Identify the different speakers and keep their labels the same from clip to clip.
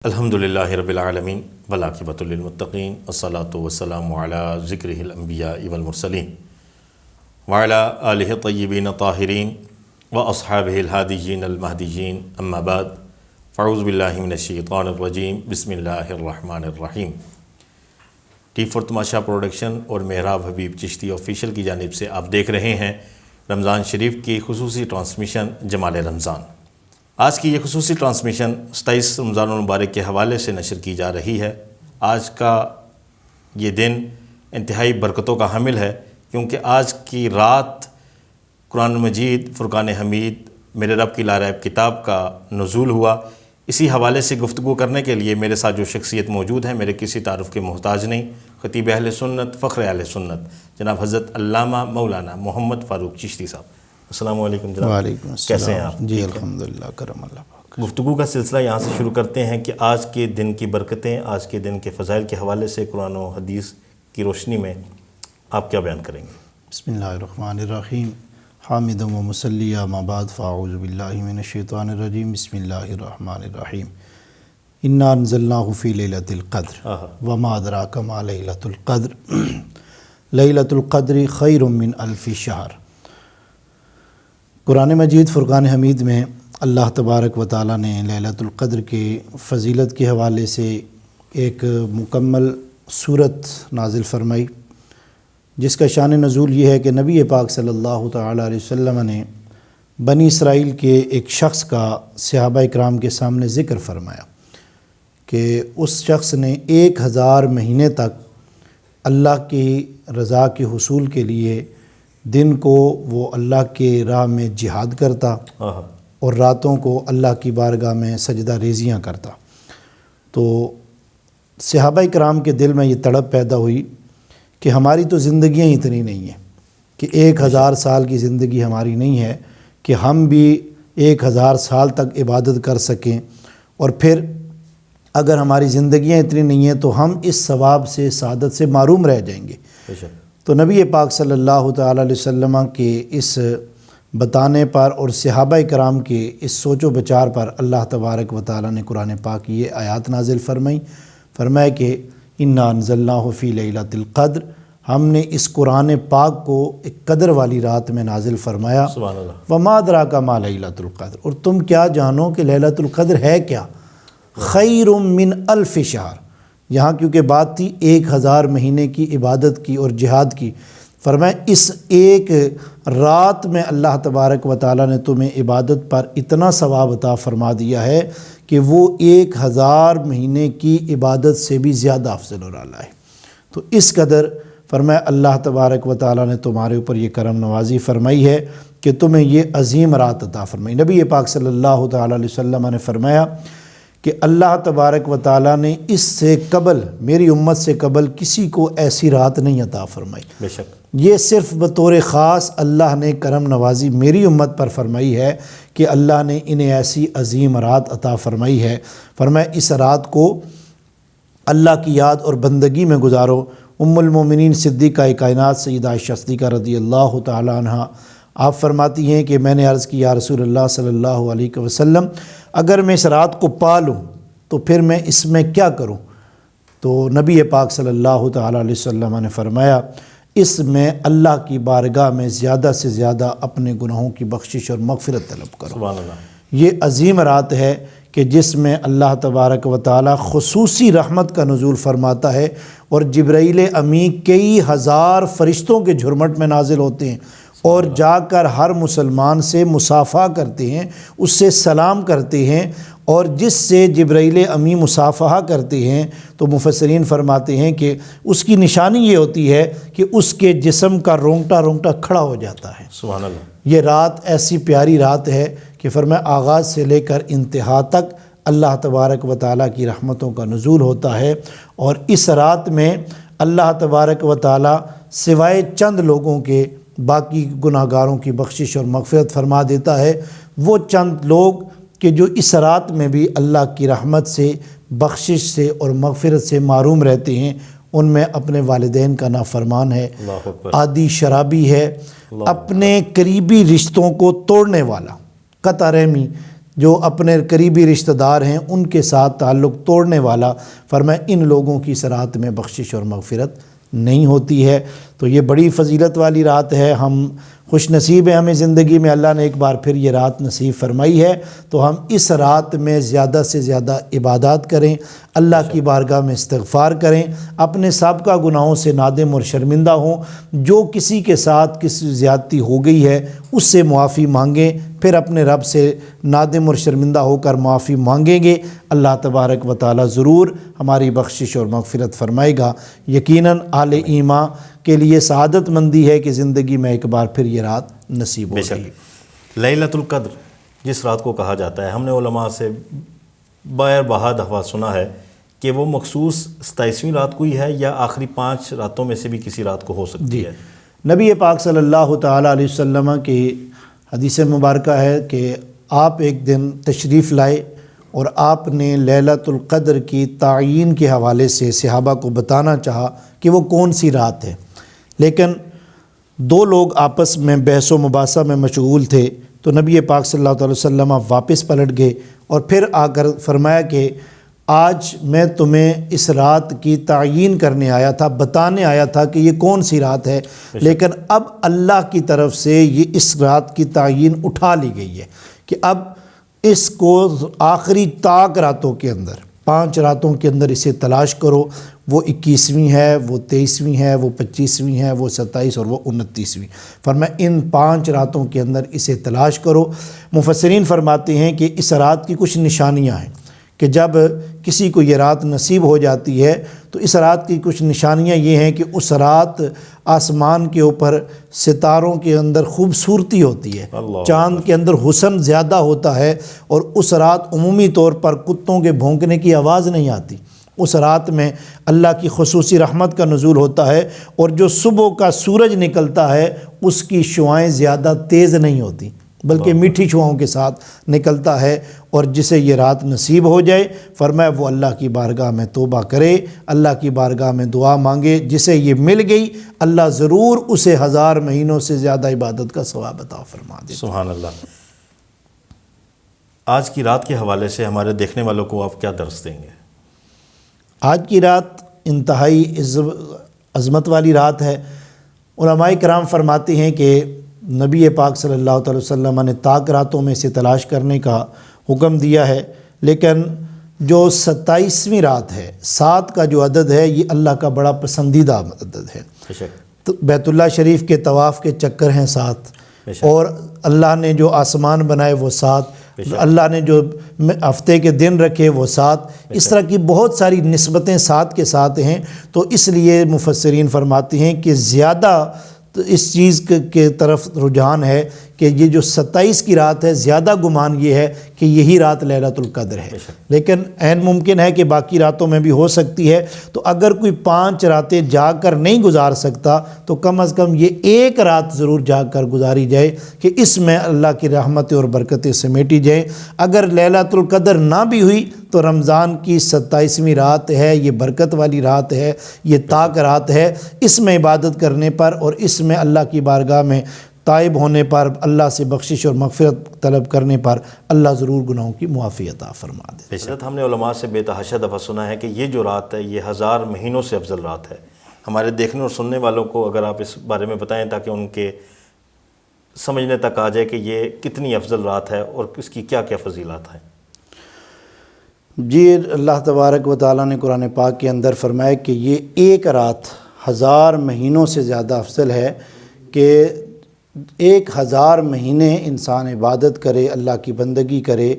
Speaker 1: الحمدللہ رب العالمین والعاقبۃ للمتقین الصلاۃ والسلام علی ذکرہ الانبیاء والمرسلین وعلی آلہ الطیبین الطاہرین واصحابہ الہادیین المہدیین اما بعد فاعوذ باللہ من الشیطان الرجیم بسم اللہ الرحمن الرحیم۔ ٹی فور تماشا پروڈکشن اور محراب حبیب چشتی آفیشیل کی جانب سے آپ دیکھ رہے ہیں رمضان شریف کی خصوصی ٹرانسمیشن جمال رمضان۔ آج کی یہ خصوصی ٹرانسمیشن 27 رمضان المبارک کے حوالے سے نشر کی جا رہی ہے۔ آج کا یہ دن انتہائی برکتوں کا حامل ہے، کیونکہ آج کی رات قرآن مجید فرقان حمید میرے رب کی لاریب کتاب کا نزول ہوا۔ اسی حوالے سے گفتگو کرنے کے لیے میرے ساتھ جو شخصیت موجود ہیں، میرے کسی تعارف کے محتاج نہیں، خطیب اہل سنت، فخر اہل سنت جناب حضرت علامہ مولانا محمد فاروق چشتی صاحب۔ السلام علیکم جناب۔
Speaker 2: وعلیکم السلام۔
Speaker 1: کیسے ہیں آپ؟
Speaker 2: جی الحمدللہ، کرم اللہ پاک۔
Speaker 1: گفتگو کا سلسلہ یہاں سے شروع کرتے ہیں کہ آج کے دن کی برکتیں، آج کے دن کے فضائل کے حوالے سے قرآن و حدیث کی روشنی میں آپ کیا بیان کریں گے؟
Speaker 2: بسم اللہ الرحمن الرحیم۔ حامد و مصلی اما بعد فاعوذ باللہ من الشیطان الرجیم بسم اللہ الرحمن الرحیم۔ انا انزلناہ فی لیلۃ القدر وما ادراک ما لیلۃ القدر لیلۃ القدر خیر من الف شہر۔ قرآن مجید فرقان حمید میں اللہ تبارک و تعالیٰ نے لیلۃ القدر کے فضیلت کے حوالے سے ایک مکمل صورت نازل فرمائی، جس کا شان نزول یہ ہے کہ نبی پاک صلی اللہ تعالیٰ علیہ وسلم نے بنی اسرائیل کے ایک شخص کا صحابہ اکرام کے سامنے ذکر فرمایا کہ اس شخص نے 1000 مہینے تک اللہ کی رضا کے حصول کے لیے دن کو وہ اللہ کے راہ میں جہاد کرتا اور راتوں کو اللہ کی بارگاہ میں سجدہ ریزیاں کرتا۔ تو صحابہ کرام کے دل میں یہ تڑپ پیدا ہوئی کہ ہماری تو زندگیاں اتنی نہیں ہیں کہ 1000 سال کی زندگی ہماری نہیں ہے کہ ہم بھی 1000 سال تک عبادت کر سکیں، اور پھر اگر ہماری زندگیاں اتنی نہیں ہیں تو ہم اس ثواب سے، سعادت سے محروم رہ جائیں گے۔ تو نبی پاک صلی اللہ تعالیٰ علیہ وسلم کے اس بتانے پر اور صحابہ کرام کے اس سوچ و بچار پر اللہ تبارک و تعالیٰ نے قرآن پاک یہ آیات نازل فرمایا کہ انا انزلناہ فی لیلۃ القدر، ہم نے اس قرآن پاک کو ایک قدر والی رات میں نازل فرمایا۔
Speaker 1: سبحان اللہ۔
Speaker 2: وما ادراک ما لیلۃ القدر، اور تم کیا جانو کہ لیلۃ القدر ہے کیا؟ خیر من الف شہر، یہاں کیونکہ بات تھی 1000 مہینے کی عبادت کی اور جہاد کی، فرمایا اس ایک رات میں اللہ تبارک و تعالیٰ نے تمہیں عبادت پر اتنا ثواب عطا فرما دیا ہے کہ وہ 1000 مہینے کی عبادت سے بھی زیادہ افضل اور اعلیٰ ہے۔ تو اس قدر فرمایا اللہ تبارک و تعالیٰ نے تمہارے اوپر یہ کرم نوازی فرمائی ہے کہ تمہیں یہ عظیم رات عطا فرمائی۔ نبی پاک صلی اللہ تعالیٰ علیہ وسلم نے فرمایا کہ اللہ تبارک و تعالیٰ نے اس سے قبل، میری امت سے قبل کسی کو ایسی رات نہیں عطا فرمائی۔
Speaker 1: بے شک
Speaker 2: یہ صرف بطور خاص اللہ نے کرم نوازی میری امت پر فرمائی ہے کہ اللہ نے انہیں ایسی عظیم رات عطا فرمائی ہے۔ فرمایا اس رات کو اللہ کی یاد اور بندگی میں گزارو۔ ام المومنین صدیقہ کائنات سیدہ عائشہ صدیقہ رضی اللہ تعالی عنہ آپ فرماتی ہیں کہ میں نے عرض کی یا رسول اللہ صلی اللہ علیہ وسلم، اگر میں اس رات کو پا لوں تو پھر میں اس میں کیا کروں؟ تو نبی پاک صلی اللہ تعالیٰ علیہ وسلم نے فرمایا اس میں اللہ کی بارگاہ میں زیادہ سے زیادہ اپنے گناہوں کی بخشش اور مغفرت طلب کرو۔
Speaker 1: سبحان اللہ۔
Speaker 2: یہ عظیم رات ہے کہ جس میں اللہ تبارک و تعالیٰ خصوصی رحمت کا نزول فرماتا ہے، اور جبرائیل امی کئی ہزار فرشتوں کے جھرمٹ میں نازل ہوتے ہیں اور جا کر ہر مسلمان سے مصافحہ کرتے ہیں، اس سے سلام کرتے ہیں، اور جس سے جبرائیل امی مصافحہ کرتے ہیں تو مفسرین فرماتے ہیں کہ اس کی نشانی یہ ہوتی ہے کہ اس کے جسم کا رونگٹا رونگٹا کھڑا ہو جاتا ہے۔
Speaker 1: سبحان اللہ۔
Speaker 2: یہ رات ایسی پیاری رات ہے کہ فرمایا آغاز سے لے کر انتہا تک اللہ تبارک و تعالیٰ کی رحمتوں کا نزول ہوتا ہے، اور اس رات میں اللہ تبارک و تعالیٰ سوائے چند لوگوں کے باقی گناہ گاروں کی بخشش اور مغفرت فرما دیتا ہے۔ وہ چند لوگ کہ جو اس رات میں بھی اللہ کی رحمت سے، بخشش سے اور مغفرت سے محروم رہتے ہیں، ان میں اپنے والدین کا نافرمان ہے، عادی شرابی ہے، اپنے قریبی رشتوں کو توڑنے والا، قطع رحمی، جو اپنے قریبی رشتہ دار ہیں ان کے ساتھ تعلق توڑنے والا، فرمایا ان لوگوں کی اس رات میں بخشش اور مغفرت نہیں ہوتی ہے۔ تو یہ بڑی فضیلت والی رات ہے، ہم خوش نصیب ہیں، ہمیں زندگی میں اللہ نے ایک بار پھر یہ رات نصیب فرمائی ہے، تو ہم اس رات میں زیادہ سے زیادہ عبادات کریں، اللہ کی بارگاہ میں استغفار کریں، اپنے سابقہ گناہوں سے نادم اور شرمندہ ہوں، جو کسی کے ساتھ کسی زیادتی ہو گئی ہے اس سے معافی مانگیں، پھر اپنے رب سے نادم اور شرمندہ ہو کر معافی مانگیں گے، اللہ تبارک و تعالی ضرور ہماری بخشش اور مغفرت فرمائے گا۔ یقیناً اہل ایمان کے لیے سعادت مندی ہے کہ زندگی میں ایک بار پھر یہ رات نصیب ہو
Speaker 1: بے
Speaker 2: گئی۔
Speaker 1: شک لیلۃ القدر جس رات کو کہا جاتا ہے، ہم نے علماء سے بہا دفعہ سنا ہے کہ وہ مخصوص 27ویں رات کو ہی ہے یا آخری 5 راتوں میں سے بھی کسی رات کو ہو سکتی ہے؟
Speaker 2: نبی پاک صلی اللہ تعالیٰ علیہ وسلم کی حدیث مبارکہ ہے کہ آپ ایک دن تشریف لائے اور آپ نے لیلۃ القدر کی تعیین کے حوالے سے صحابہ کو بتانا چاہا کہ وہ کون سی رات ہے، لیکن 2 لوگ آپس میں بحث و مباحثہ میں مشغول تھے، تو نبی پاک صلی اللہ علیہ وسلم واپس پلٹ گئے اور پھر آ کر فرمایا کہ آج میں تمہیں اس رات کی تعیین کرنے آیا تھا، بتانے آیا تھا کہ یہ کون سی رات ہے، لیکن اب اللہ کی طرف سے یہ اس رات کی تعیین اٹھا لی گئی ہے کہ اب اس کو آخری طاق راتوں کے اندر 5 راتوں کے اندر اسے تلاش کرو، وہ 21ویں ہے، وہ 23ویں ہے، وہ 25ویں ہے، وہ 27 اور وہ 29ویں۔ فرمایا ان 5 راتوں کے اندر اسے تلاش کرو۔ مفسرین فرماتے ہیں کہ اس رات کی کچھ نشانیاں ہیں کہ جب کسی کو یہ رات نصیب ہو جاتی ہے تو اس رات کی کچھ نشانیاں یہ ہیں کہ اس رات آسمان کے اوپر ستاروں کے اندر خوبصورتی ہوتی ہے، چاند کے اندر حسن زیادہ ہوتا ہے، اور اس رات عمومی طور پر کتوں کے بھونکنے کی آواز نہیں آتی۔ اس رات میں اللہ کی خصوصی رحمت کا نزول ہوتا ہے، اور جو صبح کا سورج نکلتا ہے اس کی شعائیں زیادہ تیز نہیں ہوتی بلکہ میٹھی شعاؤں کے ساتھ نکلتا ہے، اور جسے یہ رات نصیب ہو جائے فرمایا وہ اللہ کی بارگاہ میں توبہ کرے، اللہ کی بارگاہ میں دعا مانگے، جسے یہ مل گئی اللہ ضرور اسے 1000 مہینوں سے زیادہ عبادت کا ثواب عطا فرما دے۔
Speaker 1: سبحان اللہ۔ آج کی رات کے حوالے سے ہمارے دیکھنے والوں کو آپ کیا درس دیں گے؟
Speaker 2: آج کی رات انتہائی عظمت والی رات ہے۔ علماء کرام فرماتے ہیں کہ نبی پاک صلی اللہ علیہ وسلم نے طاق راتوں میں سے تلاش کرنے کا حکم دیا ہے، لیکن جو 27ویں رات ہے، 7 کا جو عدد ہے، یہ اللہ کا بڑا پسندیدہ عدد ہے۔ تو بیت اللہ شریف کے طواف کے چکر ہیں 7، اور اللہ نے جو آسمان بنائے وہ 7، اللہ نے جو ہفتے کے دن رکھے وہ 7، اس طرح کی بہت ساری نسبتیں 7 کے ساتھ ہیں۔ تو اس لیے مفسرین فرماتے ہیں کہ زیادہ تو اس چیز کے طرف رجحان ہے کہ یہ جو 27 کی رات ہے، زیادہ گمان یہ ہے کہ یہی رات لیلۃ القدر ہے، لیکن عین ممکن ہے کہ باقی راتوں میں بھی ہو سکتی ہے۔ تو اگر کوئی 5 راتیں جاگ کر نہیں گزار سکتا تو کم از کم یہ ایک رات ضرور جاگ کر گزاری جائے کہ اس میں اللہ کی رحمتیں اور برکتیں سمیٹی جائیں۔ اگر لیلۃ القدر نہ بھی ہوئی تو رمضان کی 27ویں رات ہے، یہ برکت والی رات ہے، یہ طاق رات ہے، اس میں عبادت کرنے پر اور اس میں اللہ کی بارگاہ میں تائب ہونے پر، اللہ سے بخشش اور مغفرت طلب کرنے پر اللہ ضرور گناہوں کی معافی عطا فرما دے۔
Speaker 1: حضرت ہم نے علماء سے بے تحاشا دفعہ سنا ہے کہ یہ جو رات ہے یہ 1000 مہینوں سے افضل رات ہے۔ ہمارے دیکھنے اور سننے والوں کو اگر آپ اس بارے میں بتائیں تاکہ ان کے سمجھنے تک آ جائے کہ یہ کتنی افضل رات ہے اور اس کی کیا کیا فضیلات ہیں۔
Speaker 2: جی، اللہ تبارک و تعالیٰ نے قرآن پاک کے اندر فرمایا کہ یہ ایک رات 1000 مہینوں سے زیادہ افضل ہے کہ 1000 مہینے انسان عبادت کرے، اللہ کی بندگی کرے،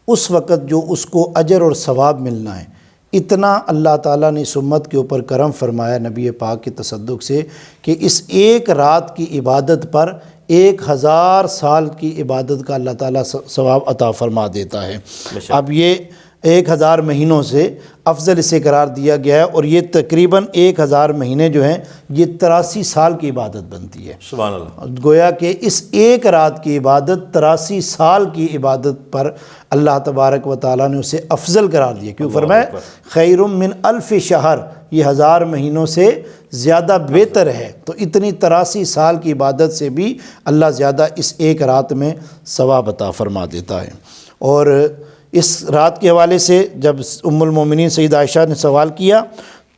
Speaker 2: اس وقت جو اس کو اجر اور ثواب ملنا ہے، اتنا اللہ تعالیٰ نے اس امت کے اوپر کرم فرمایا نبی پاک کے تصدق سے کہ اس ایک رات کی عبادت پر 1000 سال کی عبادت کا اللہ تعالیٰ ثواب عطا فرما دیتا ہے۔ اب یہ 1000 مہینوں سے افضل اسے قرار دیا گیا ہے، اور یہ تقریباً 1000 مہینے جو ہیں یہ 83 سال کی عبادت بنتی ہے۔
Speaker 1: سبحان اللہ۔
Speaker 2: گویا کہ اس ایک رات کی عبادت 83 سال کی عبادت پر اللہ تبارک و تعالیٰ نے اسے افضل قرار دیا، کیوں فرمایا خیر من 1000 شہر، یہ 1000 مہینوں سے زیادہ بہتر ہے۔ تو اتنی 83 سال کی عبادت سے بھی اللہ زیادہ اس ایک رات میں ثواب عطا فرما دیتا ہے۔ اور اس رات کے حوالے سے جب ام المومنین سیدہ عائشہ نے سوال کیا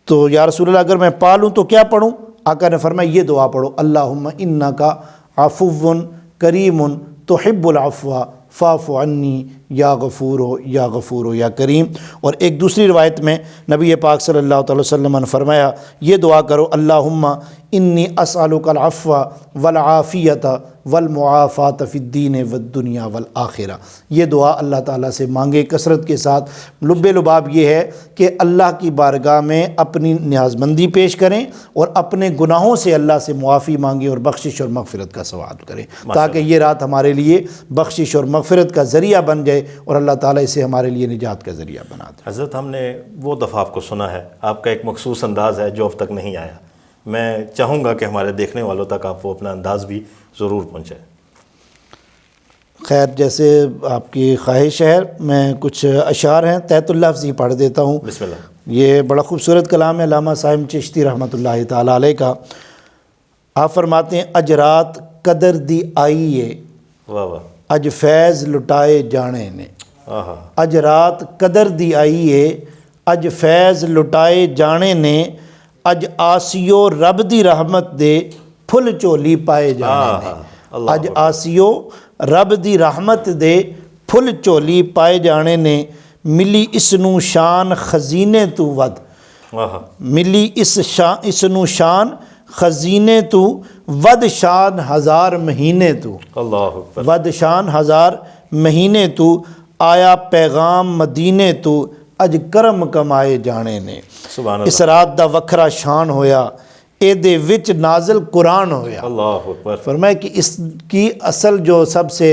Speaker 2: تو یا رسول اللہ اگر میں پا لوں تو کیا پڑھوں؟ آقا نے فرمایا یہ دعا پڑھو، اللہم انکا عفو کریم تحب العفو فاعف عنی یا غفورو یا غفورو یا کریم۔ اور ایک دوسری روایت میں نبی پاک صلی اللہ علیہ وسلم نے فرمایا یہ دعا کرو، اللہم انی اسألک العفو والعافیت والمعافات فی الدین والدنیا والآخرہ۔ یہ دعا اللہ تعالیٰ سے مانگے کثرت کے ساتھ۔ لب لباب یہ ہے کہ اللہ کی بارگاہ میں اپنی نیاز مندی پیش کریں اور اپنے گناہوں سے اللہ سے معافی مانگیں اور بخشش اور مغفرت کا سوال کریں، تاکہ یہ رات ہمارے لیے بخشش اور مغفرت کا ذریعہ بن جائے اور اللہ تعالیٰ اسے ہمارے لیے نجات کا ذریعہ بنا دے۔
Speaker 1: حضرت ہم نے وہ دفعہ آپ کو سنا ہے، آپ کا ایک مخصوص انداز ہے جو اب تک نہیں آیا، میں چاہوں گا کہ ہمارے دیکھنے والوں تک آپ وہ اپنا انداز بھی ضرور پہنچائیں۔
Speaker 2: خیر جیسے آپ کی خواہش ہے، میں کچھ اشعار ہیں تحت اللفظ ہی پڑھ دیتا ہوں۔
Speaker 1: بسم اللہ۔
Speaker 2: یہ بڑا خوبصورت کلام ہے علامہ صاحب چشتی رحمۃ اللہ تعالیٰ علیہ کا۔ آپ فرماتے ہیں اج رات قدر دی آئیے
Speaker 1: واہ واہ،
Speaker 2: اج فیض لٹائے جانے نے،
Speaker 1: آہا،
Speaker 2: اج رات قدر دی آئیے اج فیض لٹائے جانے نے، اج آسیو رب دی رحمت دے پھل چولی پائے جانے نے،
Speaker 1: اللہ
Speaker 2: اج آسیو رب دی رحمت دے پھل چولی پائے جانے نے، ملی اس نو شان خزینے تو ود،
Speaker 1: آہا،
Speaker 2: ملی اس نو شان خزینے تو ود شان ہزار مہینے تو،
Speaker 1: اللہ اکبر،
Speaker 2: ود شان ہزار مہینے تو، آیا پیغام مدینے تو اج کرم کمائے جانے نے۔
Speaker 1: سبحان
Speaker 2: اس
Speaker 1: اللہ،
Speaker 2: رات دا وکھرا شان ہویا اے دے وچ نازل قرآن ہویا۔
Speaker 1: اللہ اکبر،
Speaker 2: فرمایا کہ اس کی اصل جو سب سے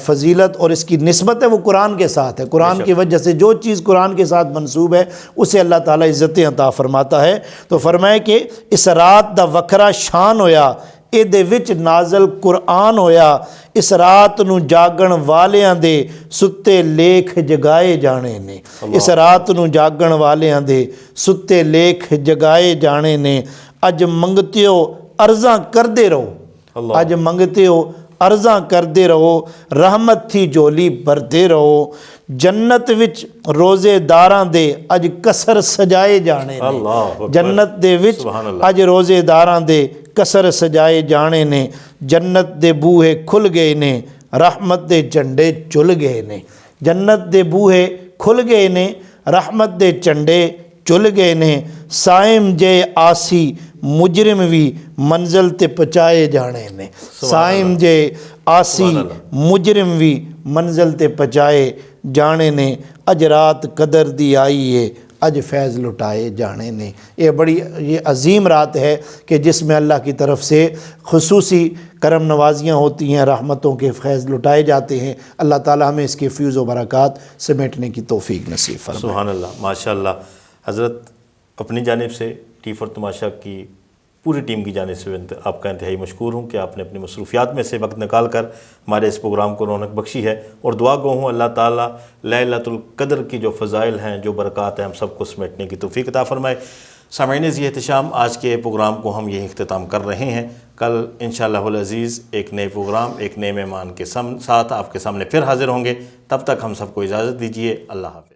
Speaker 2: فضیلت اور اس کی نسبت ہے وہ قرآن کے ساتھ ہے۔ قرآن کی وجہ سے جو چیز قرآن کے ساتھ منسوب ہے اسے اللہ تعالیٰ عزتیں عطا فرماتا ہے۔ تو فرمایا کہ اس رات دا وکھرا شان ہویا اے دے وچ نازل قرآن ہویا، اس رات نو جاگن والیاں دے ستے لیکھ جگائے جانے نے، اس رات نو جاگن والیاں دے ستے لیکھ جگائے جانے نے، اج منگتیو عرضاں کردے رہو، اج منگتیو عرضاں کردے رہو، رحمت تھی جولی بھردے رہو، جنت وچ روزے داراں دے اج کسر سجائے جانے نے،
Speaker 1: اللہ اکبر،
Speaker 2: جنت دے وچ
Speaker 1: سبحان اللہ،
Speaker 2: اج روزے داراں دے کسر سجائے جانے نے، جنت دے بوہے کھل گئے نے، رحمت دے جھنڈے چل گئے نے، جنت دے بوہے کھل گئے نے، رحمت دے جھنڈے چل گئے نے، سائم جے آسی مجرم بھی منزل تے پچائے جانے نے، سائم جے آسی مجرم بھی منزل تے پچائے جانے نے، اج رات قدر دی آئی ہے اج فیض لٹائے جانے نے۔ یہ عظیم رات ہے کہ جس میں اللہ کی طرف سے خصوصی کرم نوازیاں ہوتی ہیں، رحمتوں کے فیض لٹائے جاتے ہیں۔ اللہ تعالیٰ ہمیں اس کے فیض و برکات سمیٹنے کی توفیق نصیب فرمائے۔
Speaker 1: سبحان اللہ، ماشاء اللہ۔ حضرت اپنی جانب سے ٹی فار تماشا کی پوری ٹیم کی جانب سے آپ کا انتہائی مشکور ہوں کہ آپ نے اپنی مصروفیات میں سے وقت نکال کر ہمارے اس پروگرام کو رونق بخشی ہے، اور دعا گو ہوں اللہ تعالیٰ لیلۃ القدر کی جو فضائل ہیں، جو برکات ہیں، ہم سب کو سمیٹنے کی توفیق عطا فرمائے۔ سامعین ذی احتشام، آج کے پروگرام کو ہم یہی اختتام کر رہے ہیں۔ کل انشاءاللہ العزیز ایک نئے پروگرام، ایک نئے مہمان کے ساتھ آپ کے سامنے پھر حاضر ہوں گے۔ تب تک ہم سب کو اجازت دیجیے، اللہ حافظ۔